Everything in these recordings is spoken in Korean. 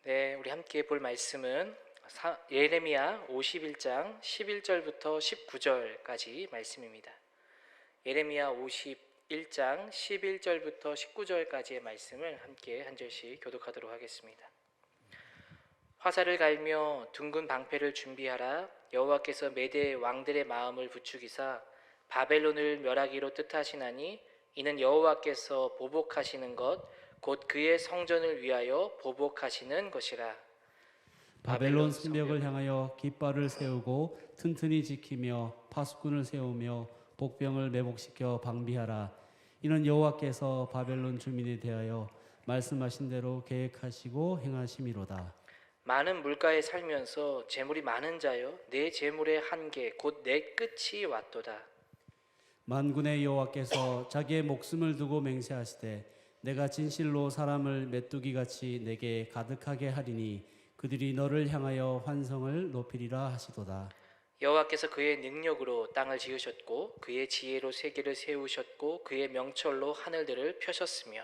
네, 우리 함께 볼 말씀은 예레미야 51장 11절부터 19절까지 말씀입니다. 예레미야 51장 11절부터 19절까지의 말씀을 함께 한 절씩 교독하도록 하겠습니다. 화살을 갈며 둥근 방패를 준비하라. 여호와께서 메대 왕들의 마음을 부추기사 바벨론을 멸하기로 뜻하시나니 이는 여호와께서 보복하시는 것 곧 그의 성전을 위하여 보복하시는 것이라. 바벨론 성벽을 향하여 깃발을 세우고 튼튼히 지키며 파수꾼을 세우며 복병을 매복시켜 방비하라. 이는 여호와께서 바벨론 주민에 대하여 말씀하신 대로 계획하시고 행하심이로다. 많은 물가에 살면서 재물이 많은 자여 내 재물의 한계 곧 내 끝이 왔도다. 만군의 여호와께서 자기의 목숨을 두고 맹세하시되 내가 진실로 사람을 메뚜기같이 내게 가득하게 하리니 그들이 너를 향하여 환성을 높이리라 하시도다. 여호와께서 그의 능력으로 땅을 지으셨고 그의 지혜로 세계를 세우셨고 그의 명철로 하늘들을 펴셨으며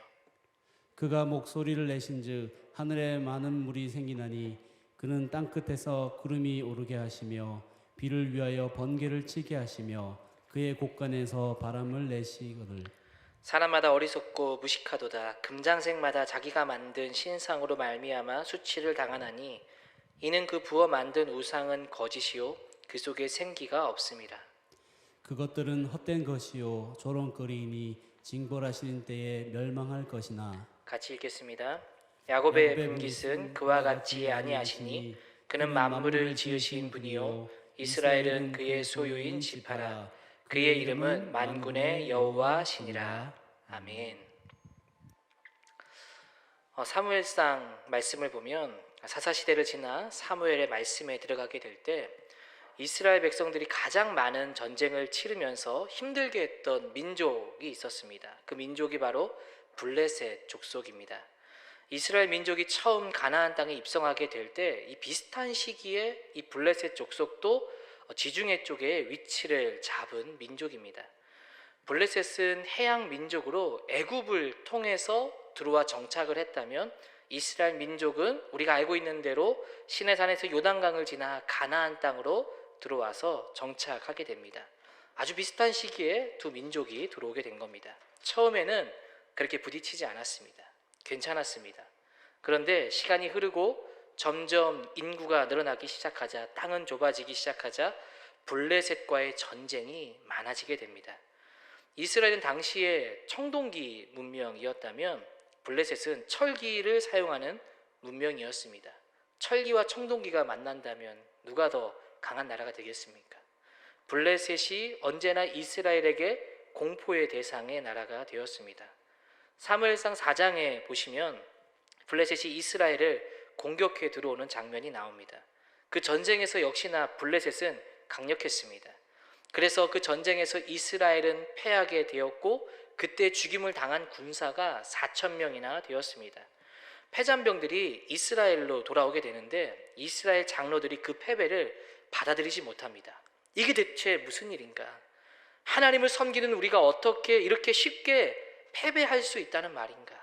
그가 목소리를 내신즉 하늘에 많은 물이 생기나니 그는 땅끝에서 구름이 오르게 하시며 비를 위하여 번개를 치게 하시며 그의 곳간에서 바람을 내시거늘. 사람마다 어리석고 무식하도다. 금장색마다 자기가 만든 신상으로 말미암아 수치를 당하나니 이는 그 부어 만든 우상은 거짓이요 그 속에 생기가 없음이라. 그것들은 헛된 것이요 조롱거리이니 징벌하시는 때에 멸망할 것이나. 같이 읽겠습니다. 야곱의 분깃은 그와 같이 아니하시니 그는 만물을 지으신 분이요 이스라엘은 그의 소유인 지파라. 그의 이름은 만군의 여호와시니라. 아멘. 사무엘상 말씀을 보면 사사시대를 지나 사무엘의 말씀에 들어가게 될 때 이스라엘 백성들이 가장 많은 전쟁을 치르면서 힘들게 했던 민족이 있었습니다. 그 민족이 바로 블레셋 족속입니다. 이스라엘 민족이 처음 가나안 땅에 입성하게 될 때 이 비슷한 시기에 이 블레셋 족속도 지중해 쪽에 위치를 잡은 민족입니다. 블레셋은 해양 민족으로 애굽을 통해서 들어와 정착을 했다면 이스라엘 민족은 우리가 알고 있는 대로 시내산에서 요단강을 지나 가나안 땅으로 들어와서 정착하게 됩니다. 아주 비슷한 시기에 두 민족이 들어오게 된 겁니다. 처음에는 그렇게 부딪히지 않았습니다. 괜찮았습니다. 그런데 시간이 흐르고 점점 인구가 늘어나기 시작하자 땅은 좁아지기 시작하자 블레셋과의 전쟁이 많아지게 됩니다. 이스라엘은 당시에 청동기 문명이었다면 블레셋은 철기를 사용하는 문명이었습니다. 철기와 청동기가 만난다면 누가 더 강한 나라가 되겠습니까? 블레셋이 언제나 이스라엘에게 공포의 대상의 나라가 되었습니다. 사무엘상 4장에 보시면 블레셋이 이스라엘을 공격해 들어오는 장면이 나옵니다. 그 전쟁에서 역시나 블레셋은 강력했습니다. 그래서 그 전쟁에서 이스라엘은 패하게 되었고 그때 죽임을 당한 군사가 4,000명이나 되었습니다. 패잔병들이 이스라엘로 돌아오게 되는데 이스라엘 장로들이 그 패배를 받아들이지 못합니다. 이게 대체 무슨 일인가? 하나님을 섬기는 우리가 어떻게 이렇게 쉽게 패배할 수 있다는 말인가?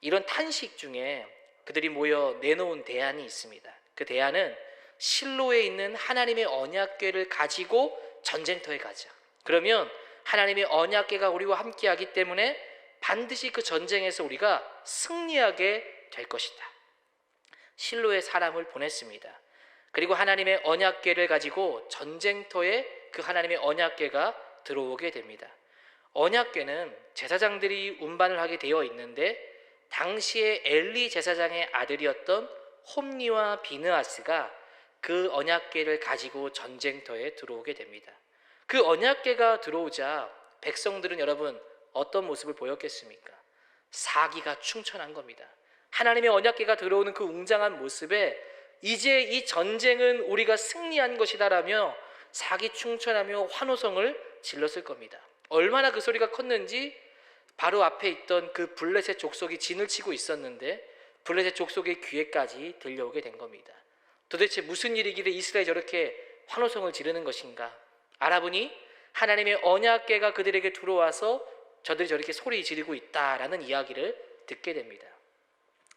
이런 탄식 중에 그들이 모여 내놓은 대안이 있습니다. 그 대안은 실로에 있는 하나님의 언약궤를 가지고 전쟁터에 가자. 그러면 하나님의 언약궤가 우리와 함께하기 때문에 반드시 그 전쟁에서 우리가 승리하게 될 것이다. 실로에 사람을 보냈습니다. 그리고 하나님의 언약궤를 가지고 전쟁터에 그 하나님의 언약궤가 들어오게 됩니다. 언약궤는 제사장들이 운반을 하게 되어 있는데 당시에 엘리 제사장의 아들이었던 홈니와 비느하스가 그 언약궤를 가지고 전쟁터에 들어오게 됩니다. 그 언약궤가 들어오자 백성들은 여러분 어떤 모습을 보였겠습니까? 사기가 충천한 겁니다. 하나님의 언약궤가 들어오는 그 웅장한 모습에 이제 이 전쟁은 우리가 승리한 것이다라며 사기 충천하며 환호성을 질렀을 겁니다. 얼마나 그 소리가 컸는지 바로 앞에 있던 그 블레셋 족속이 진을 치고 있었는데 블레셋 족속의 귀에까지 들려오게 된 겁니다. 도대체 무슨 일이길래 이스라엘이 저렇게 환호성을 지르는 것인가? 알아보니 하나님의 언약궤가 그들에게 들어와서 저들이 저렇게 소리 지르고 있다라는 이야기를 듣게 됩니다.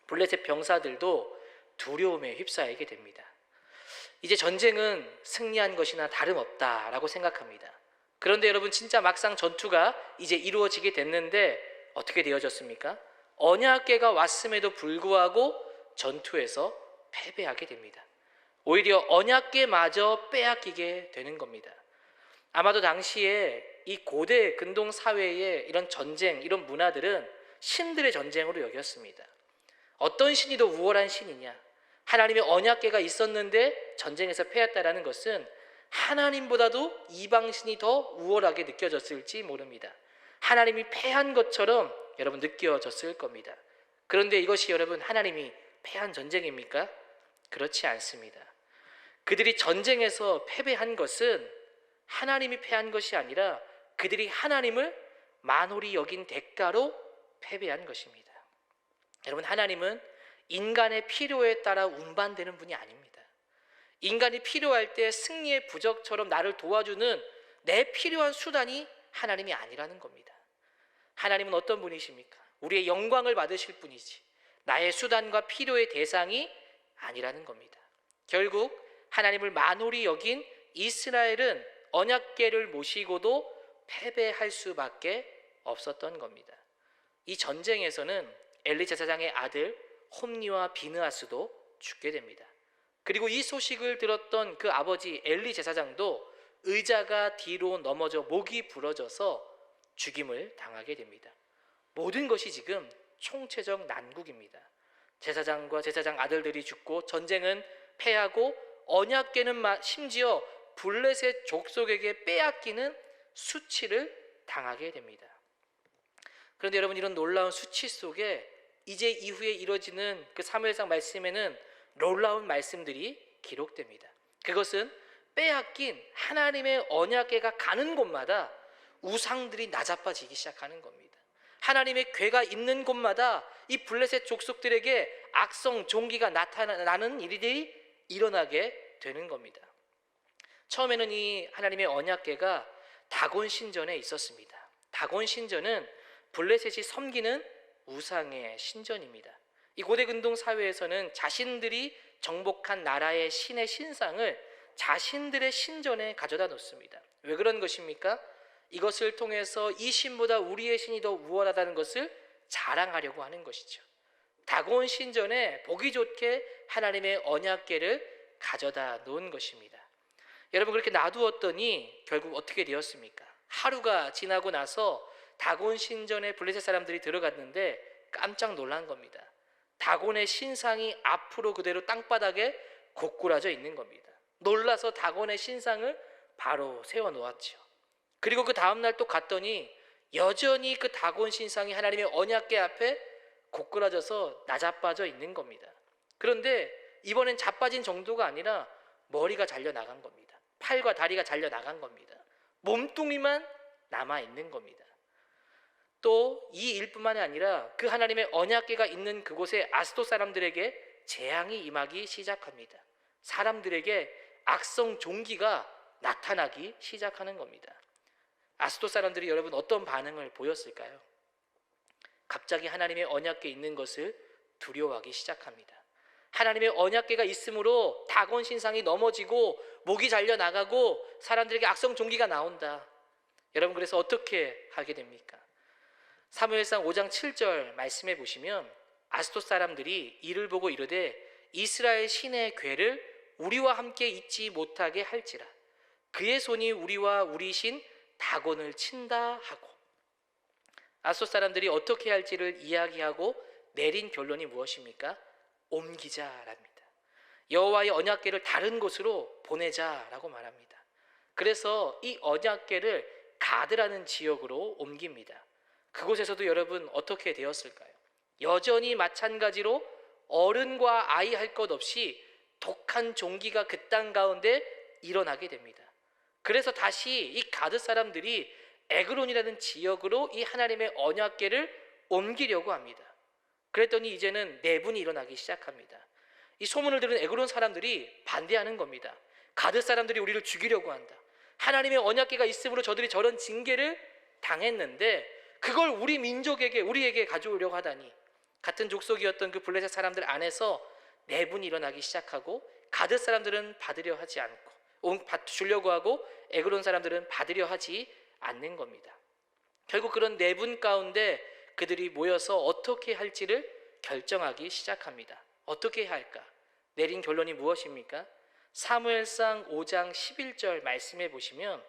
블레셋 병사들도 두려움에 휩싸이게 됩니다. 이제 전쟁은 승리한 것이나 다름없다라고 생각합니다. 그런데 여러분, 진짜 막상 전투가 이제 이루어지게 됐는데 어떻게 되어졌습니까? 언약궤가 왔음에도 불구하고 전투에서 패배하게 됩니다. 오히려 언약궤마저 빼앗기게 되는 겁니다. 아마도 당시에 이 고대 근동 사회의 이런 전쟁, 이런 문화들은 신들의 전쟁으로 여겼습니다. 어떤 신이 더 우월한 신이냐? 하나님의 언약궤가 있었는데 전쟁에서 패했다라는 것은 하나님보다도 이방신이 더 우월하게 느껴졌을지 모릅니다. 하나님이 패한 것처럼 여러분 느껴졌을 겁니다. 그런데 이것이 여러분 하나님이 패한 전쟁입니까? 그렇지 않습니다. 그들이 전쟁에서 패배한 것은 하나님이 패한 것이 아니라 그들이 하나님을 만홀히 여긴 대가로 패배한 것입니다. 여러분, 하나님은 인간의 필요에 따라 운반되는 분이 아닙니다. 인간이 필요할 때 승리의 부적처럼 나를 도와주는 내 필요한 수단이 하나님이 아니라는 겁니다. 하나님은 어떤 분이십니까? 우리의 영광을 받으실 분이지 나의 수단과 필요의 대상이 아니라는 겁니다. 결국 하나님을 만홀히 여긴 이스라엘은 언약궤를 모시고도 패배할 수밖에 없었던 겁니다. 이 전쟁에서는 엘리 제사장의 아들 홈니와 비느하스도 죽게 됩니다. 그리고 이 소식을 들었던 그 아버지 엘리 제사장도 의자가 뒤로 넘어져 목이 부러져서 죽임을 당하게 됩니다. 모든 것이 지금 총체적 난국입니다. 제사장과 제사장 아들들이 죽고 전쟁은 패하고 언약궤는 심지어 블레셋 족속에게 빼앗기는 수치를 당하게 됩니다. 그런데 여러분, 이런 놀라운 수치 속에 이제 이후에 이루어지는 그 사무엘상 말씀에는 놀라운 말씀들이 기록됩니다. 그것은 빼앗긴 하나님의 언약궤가 가는 곳마다 우상들이 나자빠지기 시작하는 겁니다. 하나님의 궤가 있는 곳마다 이 블레셋 족속들에게 악성 종기가 나타나는 일들이 일어나게 되는 겁니다. 처음에는 이 하나님의 언약궤가 다곤 신전에 있었습니다. 다곤 신전은 블레셋이 섬기는 우상의 신전입니다. 이 고대 근동 사회에서는 자신들이 정복한 나라의 신의 신상을 자신들의 신전에 가져다 놓습니다. 왜 그런 것입니까? 이것을 통해서 이 신보다 우리의 신이 더 우월하다는 것을 자랑하려고 하는 것이죠. 다곤 신전에 보기 좋게 하나님의 언약궤를 가져다 놓은 것입니다. 여러분, 그렇게 놔두었더니 결국 어떻게 되었습니까? 하루가 지나고 나서 다곤 신전에 블레셋 사람들이 들어갔는데 깜짝 놀란 겁니다. 다곤의 신상이 앞으로 그대로 땅바닥에 고꾸라져 있는 겁니다. 놀라서 다곤의 신상을 바로 세워놓았죠. 그리고 그 다음날 또 갔더니 여전히 그 다곤 신상이 하나님의 언약궤 앞에 고꾸라져서 나자빠져 있는 겁니다. 그런데 이번엔 자빠진 정도가 아니라 머리가 잘려나간 겁니다. 팔과 다리가 잘려나간 겁니다. 몸뚱이만 남아있는 겁니다. 또 이 일뿐만이 아니라 그 하나님의 언약궤가 있는 그곳에 아스돗 사람들에게 재앙이 임하기 시작합니다. 사람들에게 악성 종기가 나타나기 시작하는 겁니다. 아스돗 사람들이 여러분 어떤 반응을 보였을까요? 갑자기 하나님의 언약궤 있는 것을 두려워하기 시작합니다. 하나님의 언약궤가 있으므로 다곤 신상이 넘어지고 목이 잘려 나가고 사람들에게 악성 종기가 나온다. 여러분, 그래서 어떻게 하게 됩니까? 사무엘상 5장 7절 말씀해 보시면 아스돗 사람들이 이를 보고 이르되 이스라엘 신의 궤를 우리와 함께 있지 못하게 할지라 그의 손이 우리와 우리 신 다곤을 친다 하고, 아스돗 사람들이 어떻게 할지를 이야기하고 내린 결론이 무엇입니까? 옮기자랍니다. 여호와의 언약궤를 다른 곳으로 보내자라고 말합니다. 그래서 이 언약궤를 가드라는 지역으로 옮깁니다. 그곳에서도 여러분 어떻게 되었을까요? 여전히 마찬가지로 어른과 아이 할 것 없이 독한 종기가 그 땅 가운데 일어나게 됩니다. 그래서 다시 이 가드 사람들이 에그론이라는 지역으로 이 하나님의 언약궤를 옮기려고 합니다. 그랬더니 이제는 내분이 일어나기 시작합니다. 이 소문을 들은 에그론 사람들이 반대하는 겁니다. 가드 사람들이 우리를 죽이려고 한다. 하나님의 언약궤가 있으므로 저들이 저런 징계를 당했는데 그걸 우리 민족에게, 우리에게 가져오려고 하다니. 같은 족속이었던 그 블레셋 사람들 안에서 내분이 일어나기 시작하고 가드 사람들은 받으려 하지 않고 주려고 하고 에그론 사람들은 받으려 하지 않는 겁니다. 결국 그런 내분 가운데 그들이 모여서 어떻게 할지를 결정하기 시작합니다. 어떻게 해야 할까? 내린 결론이 무엇입니까? 사무엘상 5장 11절 말씀해 보시면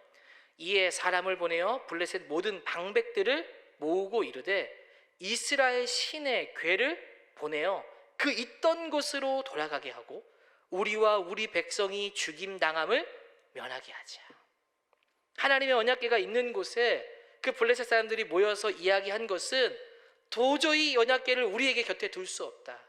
이에 사람을 보내어 블레셋 모든 방백들을 모으고 이르되 이스라엘 신의 궤를 보내어 그 있던 곳으로 돌아가게 하고 우리와 우리 백성이 죽임당함을 면하게 하자. 하나님의 언약궤가 있는 곳에 그 블레셋 사람들이 모여서 이야기한 것은 도저히 언약궤를 우리에게 곁에 둘 수 없다.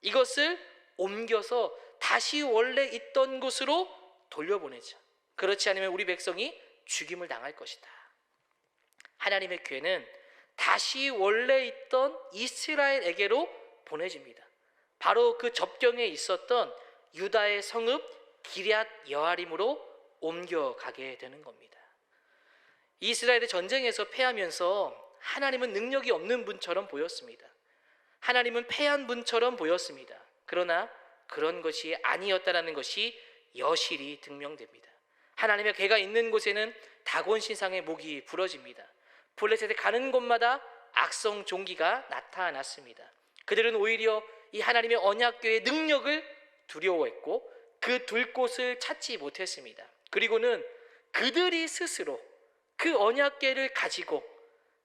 이것을 옮겨서 다시 원래 있던 곳으로 돌려보내자. 그렇지 않으면 우리 백성이 죽임을 당할 것이다. 하나님의 궤는 다시 원래 있던 이스라엘에게로 보내집니다. 바로 그 접경에 있었던 유다의 성읍 기럇 여아림으로 옮겨가게 되는 겁니다. 이스라엘의 전쟁에서 패하면서 하나님은 능력이 없는 분처럼 보였습니다. 하나님은 패한 분처럼 보였습니다. 그러나 그런 것이 아니었다는 것이 여실히 증명됩니다. 하나님의 궤가 있는 곳에는 다곤 신상의 목이 부러집니다. 블레셋에 가는 곳마다 악성 종기가 나타났습니다. 그들은 오히려 이 하나님의 언약궤의 능력을 두려워했고 그 둘 곳을 찾지 못했습니다. 그리고는 그들이 스스로 그 언약궤를 가지고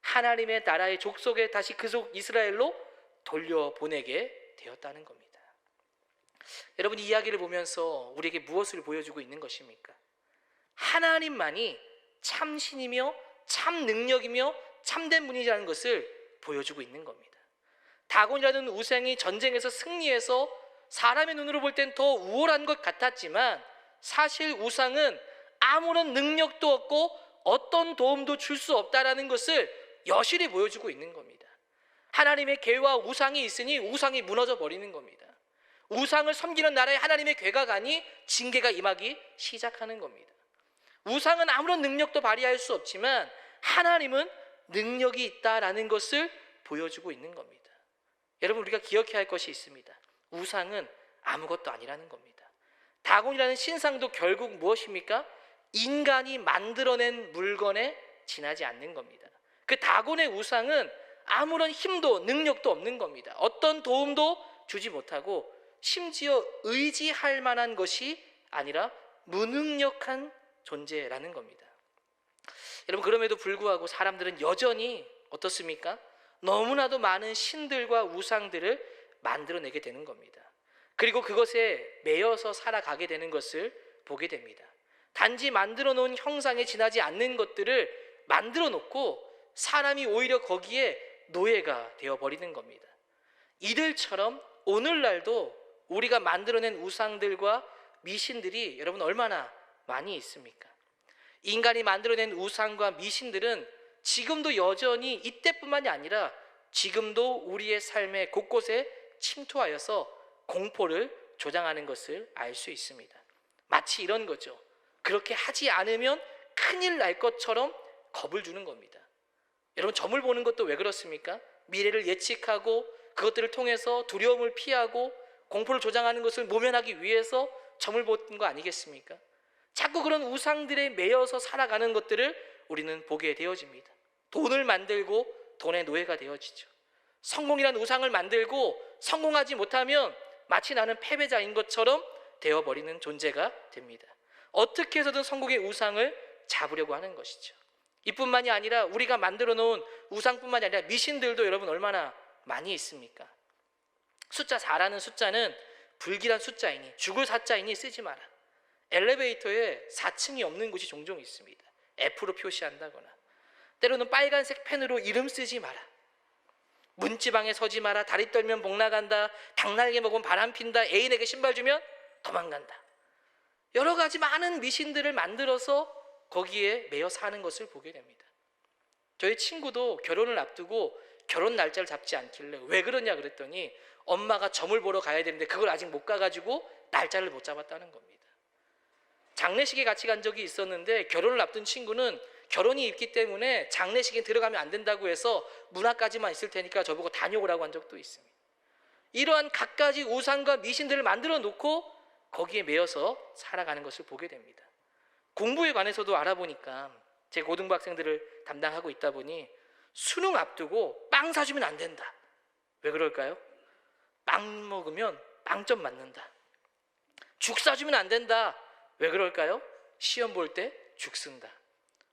하나님의 나라의 족속에 다시 그 속 이스라엘로 돌려보내게 되었다는 겁니다. 여러분, 이 이야기를 보면서 우리에게 무엇을 보여주고 있는 것입니까? 하나님만이 참신이며 참 능력이며 참된 분이라는 것을 보여주고 있는 겁니다. 다곤이라는 우상이 전쟁에서 승리해서 사람의 눈으로 볼 땐 더 우월한 것 같았지만 사실 우상은 아무런 능력도 없고 어떤 도움도 줄 수 없다라는 것을 여실히 보여주고 있는 겁니다. 하나님의 궤와 우상이 있으니 우상이 무너져 버리는 겁니다. 우상을 섬기는 나라에 하나님의 궤가 가니 징계가 임하기 시작하는 겁니다. 우상은 아무런 능력도 발휘할 수 없지만 하나님은 능력이 있다라는 것을 보여주고 있는 겁니다. 여러분, 우리가 기억해야 할 것이 있습니다. 우상은 아무것도 아니라는 겁니다. 다곤이라는 신상도 결국 무엇입니까? 인간이 만들어낸 물건에 지나지 않는 겁니다. 그 다곤의 우상은 아무런 힘도 능력도 없는 겁니다. 어떤 도움도 주지 못하고 심지어 의지할 만한 것이 아니라 무능력한 존재라는 겁니다. 여러분, 그럼에도 불구하고 사람들은 여전히 어떻습니까? 너무나도 많은 신들과 우상들을 만들어내게 되는 겁니다. 그리고 그것에 매여서 살아가게 되는 것을 보게 됩니다. 단지 만들어 놓은 형상에 지나지 않는 것들을 만들어 놓고 사람이 오히려 거기에 노예가 되어버리는 겁니다. 이들처럼 오늘날도 우리가 만들어낸 우상들과 미신들이 여러분 얼마나 많이 있습니까? 인간이 만들어낸 우상과 미신들은 지금도 여전히 이때뿐만이 아니라 지금도 우리의 삶의 곳곳에 침투하여서 공포를 조장하는 것을 알 수 있습니다. 마치 이런 거죠. 그렇게 하지 않으면 큰일 날 것처럼 겁을 주는 겁니다. 여러분, 점을 보는 것도 왜 그렇습니까? 미래를 예측하고 그것들을 통해서 두려움을 피하고 공포를 조장하는 것을 모면하기 위해서 점을 보는 거 아니겠습니까? 자꾸 그런 우상들에 매여서 살아가는 것들을 우리는 보게 되어집니다. 돈을 만들고 돈의 노예가 되어지죠. 성공이라는 우상을 만들고 성공하지 못하면 마치 나는 패배자인 것처럼 되어버리는 존재가 됩니다. 어떻게 해서든 성공의 우상을 잡으려고 하는 것이죠. 이뿐만이 아니라 우리가 만들어 놓은 우상뿐만이 아니라 미신들도 여러분 얼마나 많이 있습니까? 숫자 4라는 숫자는 불길한 숫자이니 죽을 사자이니 쓰지 마라. 엘리베이터에 4층이 없는 곳이 종종 있습니다. F로 표시한다거나 때로는 빨간색 펜으로 이름 쓰지 마라. 문지방에 서지 마라. 다리 떨면 복 나간다. 닭날개 먹으면 바람 핀다. 애인에게 신발 주면 도망간다. 여러 가지 많은 미신들을 만들어서 거기에 매여 사는 것을 보게 됩니다. 저희 친구도 결혼을 앞두고 결혼 날짜를 잡지 않길래 왜 그러냐 그랬더니 엄마가 점을 보러 가야 되는데 그걸 아직 못 가가지고 날짜를 못 잡았다는 겁니다. 장례식에 같이 간 적이 있었는데 결혼을 앞둔 친구는 결혼이 있기 때문에 장례식에 들어가면 안 된다고 해서 문 앞까지만 있을 테니까 저보고 다녀오라고 한 적도 있습니다. 이러한 갖가지 우상과 미신들을 만들어 놓고 거기에 매여서 살아가는 것을 보게 됩니다. 공부에 관해서도 알아보니까 제 고등부 학생들을 담당하고 있다 보니 수능 앞두고 빵 사주면 안 된다. 왜 그럴까요? 빵 먹으면 빵점 맞는다. 죽 사주면 안 된다. 왜 그럴까요? 시험 볼 때 죽 쓴다.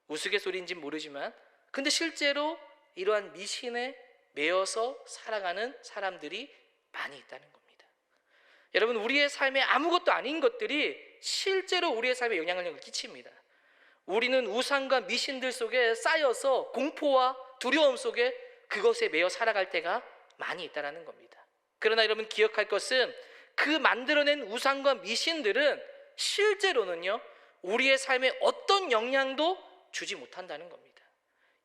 우스갯소리인지는 모르지만 근데 실제로 이러한 미신에 매여서 살아가는 사람들이 많이 있다는 겁니다. 여러분, 우리의 삶에 아무것도 아닌 것들이 실제로 우리의 삶에 영향력을 끼칩니다. 우리는 우상과 미신들 속에 쌓여서 공포와 두려움 속에 그것에 매여 살아갈 때가 많이 있다는 겁니다. 그러나 여러분 기억할 것은 그 만들어낸 우상과 미신들은 실제로는요 우리의 삶에 어떤 영향도 주지 못한다는 겁니다.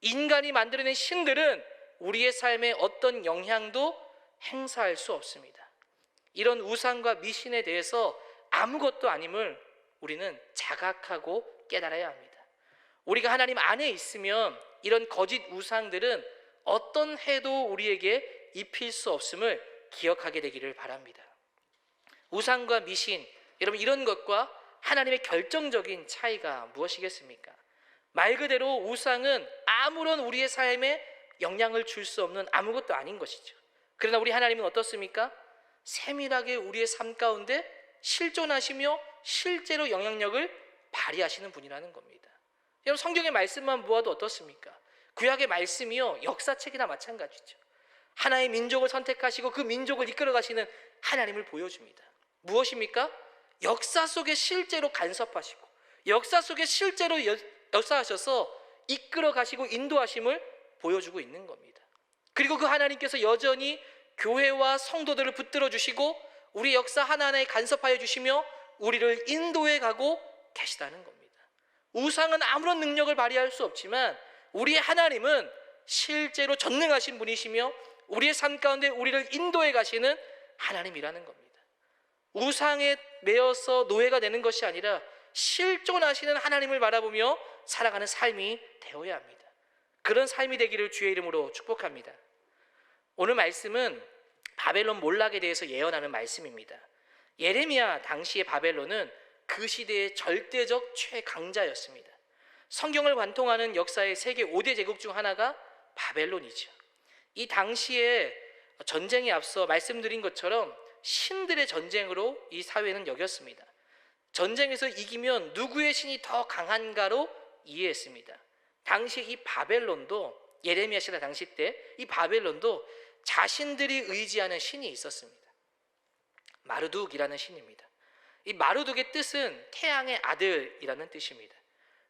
인간이 만들어낸 신들은 우리의 삶에 어떤 영향도 행사할 수 없습니다. 이런 우상과 미신에 대해서 아무것도 아님을 우리는 자각하고 깨달아야 합니다. 우리가 하나님 안에 있으면 이런 거짓 우상들은 어떤 해도 우리에게 입힐 수 없음을 기억하게 되기를 바랍니다. 우상과 미신, 여러분 이런 것과 하나님의 결정적인 차이가 무엇이겠습니까? 말 그대로 우상은 아무런 우리의 삶에 영향을 줄 수 없는 아무것도 아닌 것이죠. 그러나 우리 하나님은 어떻습니까? 세밀하게 우리의 삶 가운데 실존하시며 실제로 영향력을 발휘하시는 분이라는 겁니다. 여러분 성경의 말씀만 보아도 어떻습니까? 구약의 말씀이요 역사책이나 마찬가지죠. 하나의 민족을 선택하시고 그 민족을 이끌어 가시는 하나님을 보여줍니다. 무엇입니까? 역사 속에 실제로 간섭하시고 역사 속에 실제로 역사하셔서 이끌어 가시고 인도하심을 보여주고 있는 겁니다. 그리고 그 하나님께서 여전히 교회와 성도들을 붙들어 주시고 우리 역사 하나하나에 간섭하여 주시며 우리를 인도해 가고 계시다는 겁니다. 우상은 아무런 능력을 발휘할 수 없지만 우리의 하나님은 실제로 전능하신 분이시며 우리의 삶 가운데 우리를 인도해 가시는 하나님이라는 겁니다. 우상에 매여서 노예가 되는 것이 아니라 실존하시는 하나님을 바라보며 살아가는 삶이 되어야 합니다. 그런 삶이 되기를 주의 이름으로 축복합니다. 오늘 말씀은 바벨론 몰락에 대해서 예언하는 말씀입니다. 예레미야 당시의 바벨론은 그 시대의 절대적 최강자였습니다. 성경을 관통하는 역사의 세계 5대 제국 중 하나가 바벨론이죠. 이 당시에 전쟁에 앞서 말씀드린 것처럼 신들의 전쟁으로 이 사회는 여겼습니다. 전쟁에서 이기면 누구의 신이 더 강한가로 이해했습니다. 당시 이 바벨론도 예레미야 시대 당시 때 이 바벨론도 자신들이 의지하는 신이 있었습니다. 마르둑이라는 신입니다. 이 마르둑의 뜻은 태양의 아들이라는 뜻입니다.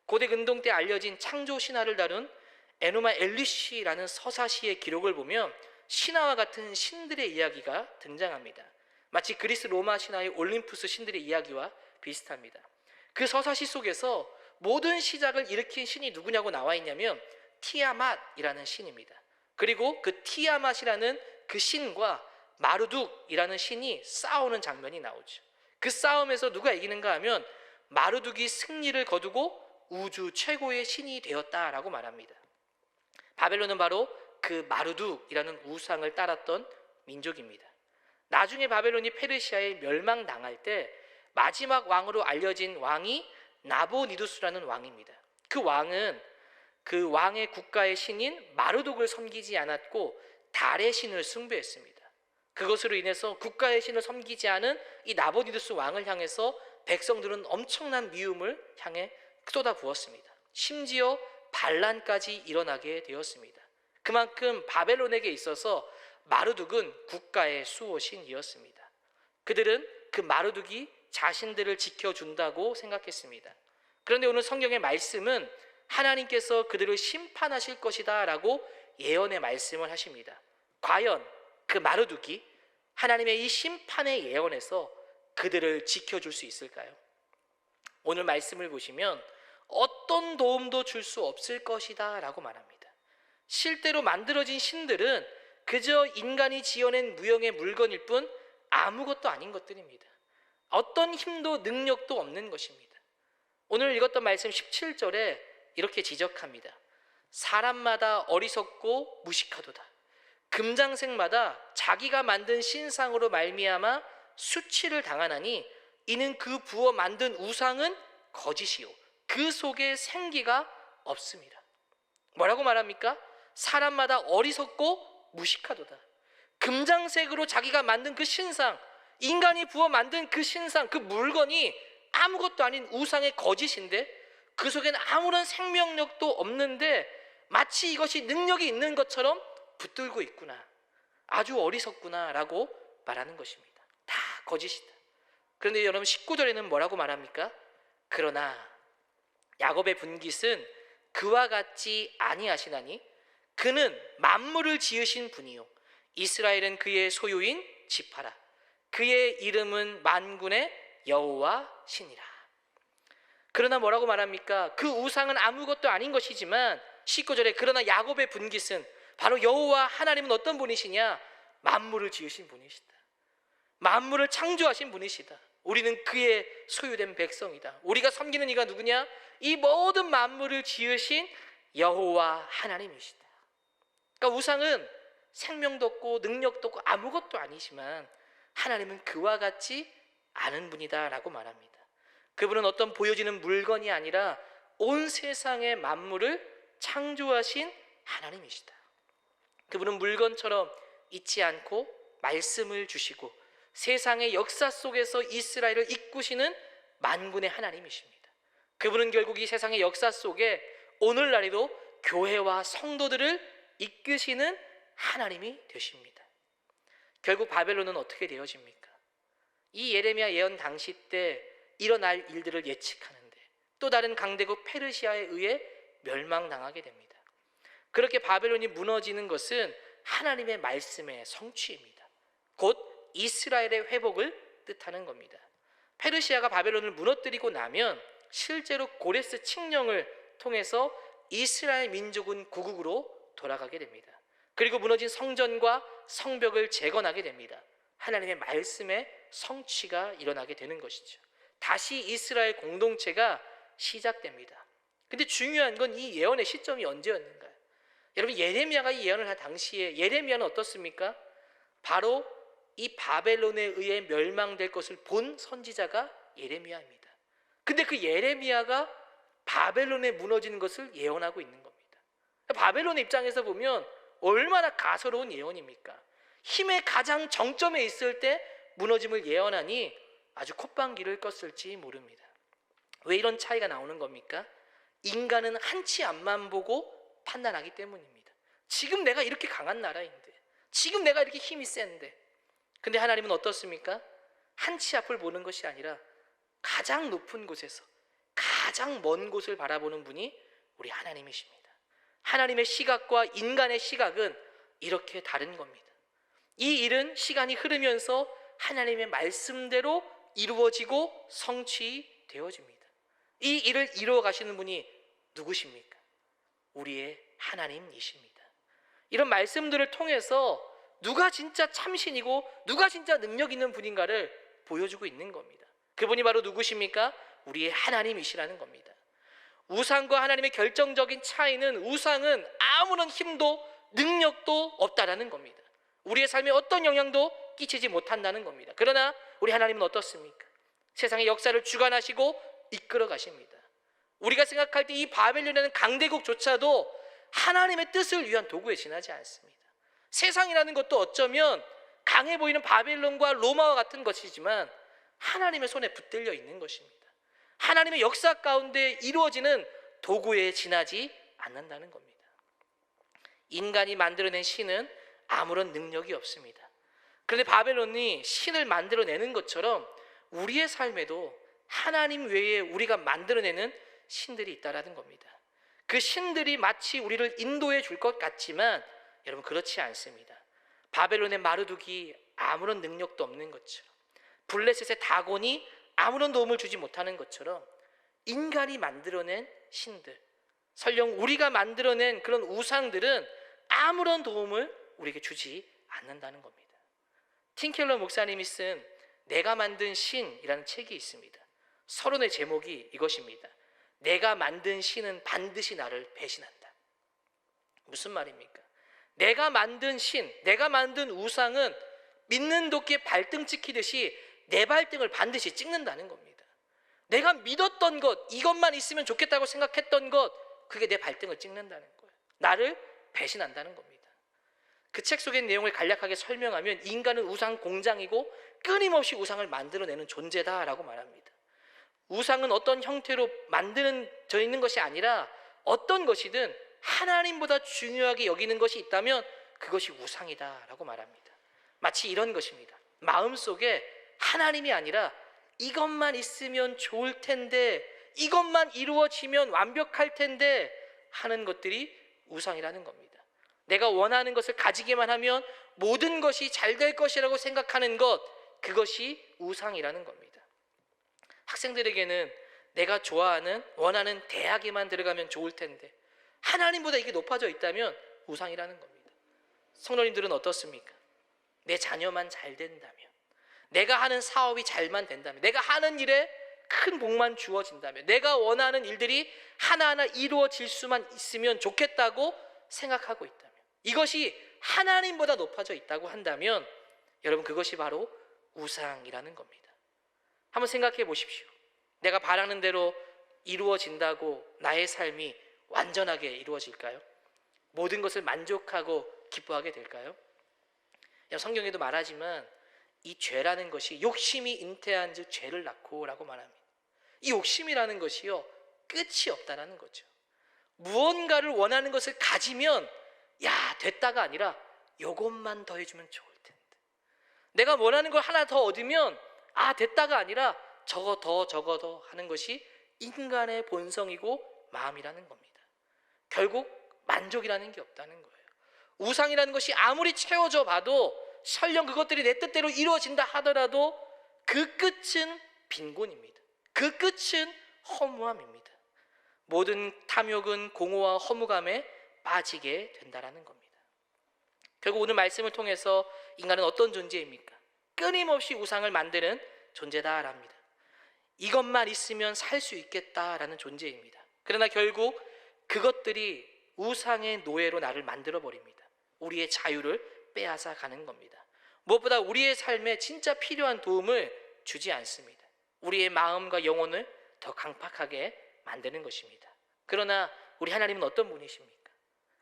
고대 근동 때 알려진 창조 신화를 다룬 에노마 엘리시라는 서사시의 기록을 보면 신화와 같은 신들의 이야기가 등장합니다. 마치 그리스 로마 신화의 올림푸스 신들의 이야기와 비슷합니다. 그 서사시 속에서 모든 시작을 일으킨 신이 누구냐고 나와 있냐면 티아맛이라는 신입니다. 그리고 그 티아맛이라는 그 신과 마르둑이라는 신이 싸우는 장면이 나오죠. 그 싸움에서 누가 이기는가 하면 마르둑이 승리를 거두고 우주 최고의 신이 되었다라고 말합니다. 바벨론은 바로 그 마르둑이라는 우상을 따랐던 민족입니다. 나중에 바벨론이 페르시아에 멸망당할 때 마지막 왕으로 알려진 왕이 나보니두스라는 왕입니다. 그 왕은 그 왕의 국가의 신인 마르둑을 섬기지 않았고 달의 신을 숭배했습니다. 그것으로 인해서 국가의 신을 섬기지 않은 이 나보니두스 왕을 향해서 백성들은 엄청난 미움을 향해 쏟아부었습니다. 심지어 반란까지 일어나게 되었습니다. 그만큼 바벨론에게 있어서 마르둑은 국가의 수호신이었습니다. 그들은 그 마르둑이 자신들을 지켜준다고 생각했습니다. 그런데 오늘 성경의 말씀은 하나님께서 그들을 심판하실 것이다 라고 예언의 말씀을 하십니다. 과연 그 마르둑이 하나님의 이 심판의 예언에서 그들을 지켜줄 수 있을까요? 오늘 말씀을 보시면 어떤 도움도 줄 수 없을 것이다 라고 말합니다. 실제로 만들어진 신들은 그저 인간이 지어낸 무형의 물건일 뿐 아무것도 아닌 것들입니다. 어떤 힘도 능력도 없는 것입니다. 오늘 읽었던 말씀 17절에 이렇게 지적합니다. 사람마다 어리석고 무식하도다. 금장색마다 자기가 만든 신상으로 말미암아 수치를 당하나니 이는 그 부어 만든 우상은 거짓이요 그 속에 생기가 없습니다. 뭐라고 말합니까? 사람마다 어리석고 무식하도다. 금장색으로 자기가 만든 그 신상, 인간이 부어 만든 그 신상, 그 물건이 아무것도 아닌 우상의 거짓인데 그 속에는 아무런 생명력도 없는데 마치 이것이 능력이 있는 것처럼 붙들고 있구나, 아주 어리석구나 라고 말하는 것입니다. 다 거짓이다. 그런데 여러분 19절에는 뭐라고 말합니까? 그러나 야곱의 분깃은 그와 같지 아니하시나니 그는 만물을 지으신 분이요 이스라엘은 그의 소유인 지파라. 그의 이름은 만군의 여호와시니라. 그러나 뭐라고 말합니까? 그 우상은 아무것도 아닌 것이지만 19절에 그러나 야곱의 분깃은 바로 여호와 하나님은 어떤 분이시냐? 만물을 지으신 분이시다. 만물을 창조하신 분이시다. 우리는 그의 소유된 백성이다. 우리가 섬기는 이가 누구냐? 이 모든 만물을 지으신 여호와 하나님이시다. 그러니까 우상은 생명도 없고 능력도 없고 아무것도 아니지만 하나님은 그와 같지 않은 분이다 라고 말합니다. 그분은 어떤 보여지는 물건이 아니라 온 세상의 만물을 창조하신 하나님이시다. 그분은 물건처럼 있지 않고 말씀을 주시고 세상의 역사 속에서 이스라엘을 이끄시는 만군의 하나님이십니다. 그분은 결국 이 세상의 역사 속에 오늘날에도 교회와 성도들을 이끄시는 하나님이 되십니다. 결국 바벨론은 어떻게 되어집니까? 이 예레미야 예언 당시 때 일어날 일들을 예측하는데 또 다른 강대국 페르시아에 의해 멸망당하게 됩니다. 그렇게 바벨론이 무너지는 것은 하나님의 말씀의 성취입니다. 곧 이스라엘의 회복을 뜻하는 겁니다. 페르시아가 바벨론을 무너뜨리고 나면 실제로 고레스 칙령을 통해서 이스라엘 민족은 구국으로 돌아가게 됩니다. 그리고 무너진 성전과 성벽을 재건하게 됩니다. 하나님의 말씀의 성취가 일어나게 되는 것이죠. 다시 이스라엘 공동체가 시작됩니다. 근데 중요한 건 이 예언의 시점이 언제였는가요? 여러분 예레미야가 이 예언을 할 당시에 예레미야는 어떻습니까? 바로 이 바벨론에 의해 멸망될 것을 본 선지자가 예레미야입니다. 근데 그 예레미야가 바벨론에 무너지는 것을 예언하고 있는 겁니다. 바벨론의 입장에서 보면 얼마나 가소로운 예언입니까? 힘의 가장 정점에 있을 때 무너짐을 예언하니 아주 콧방귀를 껐을지 모릅니다. 왜 이런 차이가 나오는 겁니까? 인간은 한치 앞만 보고 판단하기 때문입니다. 지금 내가 이렇게 강한 나라인데, 지금 내가 이렇게 힘이 센데, 근데 하나님은 어떻습니까? 한치 앞을 보는 것이 아니라 가장 높은 곳에서 가장 먼 곳을 바라보는 분이 우리 하나님이십니다. 하나님의 시각과 인간의 시각은 이렇게 다른 겁니다. 이 일은 시간이 흐르면서 하나님의 말씀대로 이루어지고 성취되어집니다. 이 일을 이루어 가시는 분이 누구십니까? 우리의 하나님이십니다. 이런 말씀들을 통해서 누가 진짜 참신이고 누가 진짜 능력 있는 분인가를 보여주고 있는 겁니다. 그분이 바로 누구십니까? 우리의 하나님이시라는 겁니다. 우상과 하나님의 결정적인 차이는 우상은 아무런 힘도 능력도 없다라는 겁니다. 우리의 삶에 어떤 영향도 끼치지 못한다는 겁니다. 그러나 우리 하나님은 어떻습니까? 세상의 역사를 주관하시고 이끌어 가십니다. 우리가 생각할 때 이 바벨론이라는 강대국조차도 하나님의 뜻을 위한 도구에 지나지 않습니다. 세상이라는 것도 어쩌면 강해 보이는 바벨론과 로마와 같은 것이지만 하나님의 손에 붙들려 있는 것입니다. 하나님의 역사 가운데 이루어지는 도구에 지나지 않는다는 겁니다. 인간이 만들어낸 신은 아무런 능력이 없습니다. 그런데 바벨론이 신을 만들어내는 것처럼 우리의 삶에도 하나님 외에 우리가 만들어내는 신들이 있다라는 겁니다. 그 신들이 마치 우리를 인도해 줄 것 같지만 여러분 그렇지 않습니다. 바벨론의 마르둑이 아무런 능력도 없는 것처럼, 블레셋의 다곤이 아무런 도움을 주지 못하는 것처럼 인간이 만들어낸 신들, 설령 우리가 만들어낸 그런 우상들은 아무런 도움을 우리에게 주지 않는다는 겁니다. 팀켈러 목사님이 쓴 내가 만든 신이라는 책이 있습니다. 서론의 제목이 이것입니다. 내가 만든 신은 반드시 나를 배신한다. 무슨 말입니까? 내가 만든 신, 내가 만든 우상은 믿는 도끼에 발등 찍히듯이 내 발등을 반드시 찍는다는 겁니다. 내가 믿었던 것, 이것만 있으면 좋겠다고 생각했던 것, 그게 내 발등을 찍는다는 거예요. 나를 배신한다는 겁니다. 그 책 속의 내용을 간략하게 설명하면 인간은 우상 공장이고 끊임없이 우상을 만들어내는 존재다라고 말합니다. 우상은 어떤 형태로 만들어져 있는 것이 아니라 어떤 것이든 하나님보다 중요하게 여기는 것이 있다면 그것이 우상이다라고 말합니다. 마치 이런 것입니다. 마음속에 하나님이 아니라 이것만 있으면 좋을 텐데, 이것만 이루어지면 완벽할 텐데 하는 것들이 우상이라는 겁니다. 내가 원하는 것을 가지기만 하면 모든 것이 잘 될 것이라고 생각하는 것, 그것이 우상이라는 겁니다. 학생들에게는 내가 좋아하는, 원하는 대학에만 들어가면 좋을 텐데 하나님보다 이게 높아져 있다면 우상이라는 겁니다. 성도님들은 어떻습니까? 내 자녀만 잘 된다면, 내가 하는 사업이 잘만 된다면, 내가 하는 일에 큰 복만 주어진다면, 내가 원하는 일들이 하나하나 이루어질 수만 있으면 좋겠다고 생각하고 있다면, 이것이 하나님보다 높아져 있다고 한다면 여러분, 그것이 바로 우상이라는 겁니다. 한번 생각해 보십시오. 내가 바라는 대로 이루어진다고 나의 삶이 완전하게 이루어질까요? 모든 것을 만족하고 기뻐하게 될까요? 성경에도 말하지만 이 죄라는 것이 욕심이 잉태한 즉 죄를 낳고 라고 말합니다. 이 욕심이라는 것이요, 끝이 없다라는 거죠. 무언가를 원하는 것을 가지면 야 됐다가 아니라 요것만 더 해주면 좋을 텐데, 내가 원하는 걸 하나 더 얻으면 아 됐다가 아니라 저거 더 하는 것이 인간의 본성이고 마음이라는 겁니다. 결국 만족이라는 게 없다는 거예요. 우상이라는 것이 아무리 채워져 봐도 설령 그것들이 내 뜻대로 이루어진다 하더라도 그 끝은 빈곤입니다. 그 끝은 허무함입니다. 모든 탐욕은 공허와 허무감에 빠지게 된다라는 겁니다. 결국 오늘 말씀을 통해서 인간은 어떤 존재입니까? 끊임없이 우상을 만드는 존재다랍니다. 이것만 있으면 살 수 있겠다라는 존재입니다. 그러나 결국 그것들이 우상의 노예로 나를 만들어 버립니다. 우리의 자유를 빼앗아 가는 겁니다. 무엇보다 우리의 삶에 진짜 필요한 도움을 주지 않습니다. 우리의 마음과 영혼을 더 강팍하게 만드는 것입니다. 그러나 우리 하나님은 어떤 분이십니까?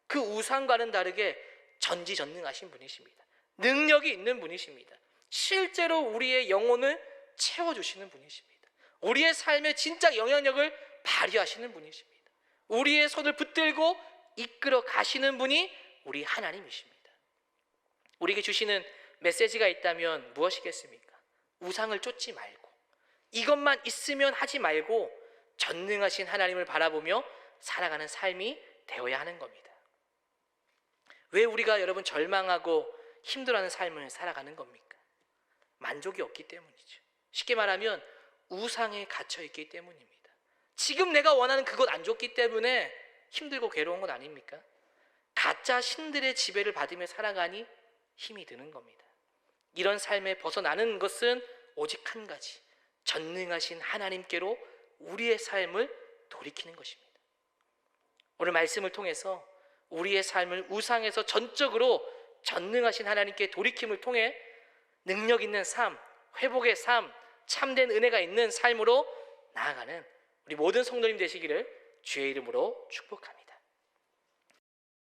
그 우상과는 다르게 전지전능하신 분이십니다. 능력이 있는 분이십니다. 실제로 우리의 영혼을 채워주시는 분이십니다. 우리의 삶에 진짜 영향력을 발휘하시는 분이십니다. 우리의 손을 붙들고 이끌어 가시는 분이 우리 하나님이십니다. 우리에게 주시는 메시지가 있다면 무엇이겠습니까? 우상을 쫓지 말고, 이것만 있으면 하지 말고 전능하신 하나님을 바라보며 살아가는 삶이 되어야 하는 겁니다. 왜 우리가 여러분 절망하고 힘들어하는 삶을 살아가는 겁니까? 만족이 없기 때문이죠. 쉽게 말하면 우상에 갇혀 있기 때문입니다. 지금 내가 원하는 그것 안 줬기 때문에 힘들고 괴로운 건 아닙니까? 가짜 신들의 지배를 받으며 살아가니 힘이 드는 겁니다. 이런 삶에 벗어나는 것은 오직 한 가지, 전능하신 하나님께로 우리의 삶을 돌이키는 것입니다. 오늘 말씀을 통해서 우리의 삶을 우상에서 전적으로 전능하신 하나님께 돌이킴을 통해 능력 있는 삶, 회복의 삶, 참된 은혜가 있는 삶으로 나아가는 우리 모든 성도님 되시기를 주의 이름으로 축복합니다.